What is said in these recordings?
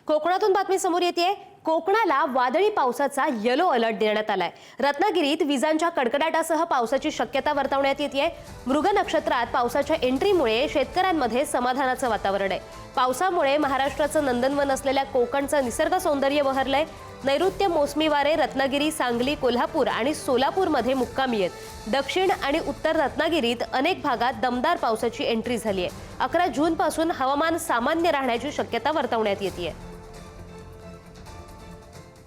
कोकणातून बातमी समोर येते। कोकणाला वादळी पावसाचा येलो अलर्ट देण्यात आलाय। रत्नागिरीत विजांच्या कडकडाटासह पावसाची शक्यता वर्तवण्यात येते। मृग नक्षत्रात पावसाच्या एंट्रीमुळे शेतकऱ्यांमध्ये समाधानाचं वातावरण आहे। पावसामुळे महाराष्ट्राचं नंदनवन असलेल्या कोकणचं निसर्ग सौंदर्य बहरलंय। नैऋत्य मोसमी वारे रत्नागिरी, सांगली, कोल्हापूर आणि सोलापूरमध्ये मुक्कामी आहेत। दक्षिण आणि उत्तर रत्नागिरीत अनेक भागात दमदार पावसाची एंट्री झाली आहे। 11 जून पासून हवामान सामान्य राहण्याची शक्यता वर्तवण्यात येते।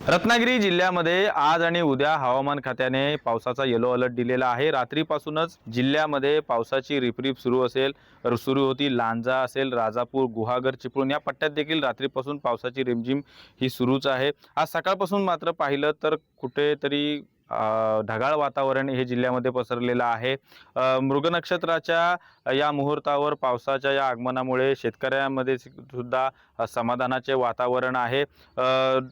रत्नागिरी जिल्ह्यामध्ये आज आणि उद्या हवामान खात्याने पावसाचा येलो अलर्ट दिलेला आहे। रात्रीपासूनच जिल्ह्यामध्ये पावसाची रिपरिप सुरू होती। लांजा असेल, राजापूर, गुहागर, चिपळूण या पट्ट्यात देखील रात्रीपासून पावसाची रिमझिम ही सुरूच आहे। आज सकाळपासून मात्र पाहिलं तर कुठेतरी ढगाळ वातावरण हे जिल्ह्यामध्ये पसरलेलं आहे। मृग नक्षत्राच्या या मुहूर्तावर पावसाच्या या आगमनामुळे शेतकऱ्यांमध्ये सुद्धा समाधानाचे वातावरण आहे।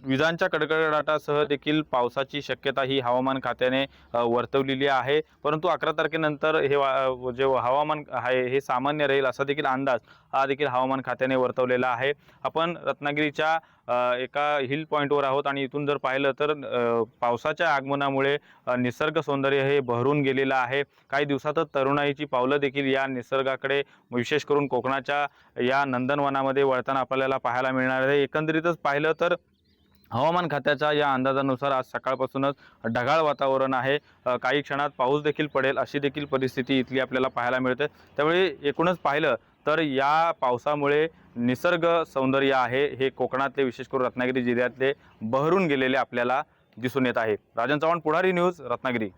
विजांच्या कडकडाटासह देखील पावसाची शक्यता ही हवामान खात्याने वर्तवलेली आहे। परंतु 11 तारखेनंतर हे जे हवामान आहे हे सामान्य राहील असा देखील अंदाज हा देखील हवामान खात्याने वर्तवलेला आहे। आपण रत्नागिरीच्या एका हिल पॉइंटवर आहोत आणि इथून जर पाहिलं तर पावसाच्या आगमनामुळे निसर्ग सौंदर्य हे बहरून गेलेलं आहे। काही दिवसातच तरुणाईची पावलं देखील या निसर्गाकडे विशेष करून कोकणाच्या या नंदनवनामध्ये वळताना आपल्याला पाहायला मिळणार आहे। एकंदरीतच पाहिलं तर हवामान खात्याच्या या अंदाजानुसार आज सकाळपासूनच ढगाळ वातावरण आहे। काही क्षणात पाऊस देखील पडेल अशी देखील परिस्थिती इथली आपल्याला पाहायला मिळते। त्यामुळे एकूणच पाहिलं तर या पावसामुळे निसर्ग सौंदर्य आहे हे कोकणातले विशेष करून रत्नागिरी जिल्ह्यातले बहरून गेलेले आपल्याला दिसून येत आहे। राजन चव्हाण, पुढारी न्यूज, रत्नागिरी।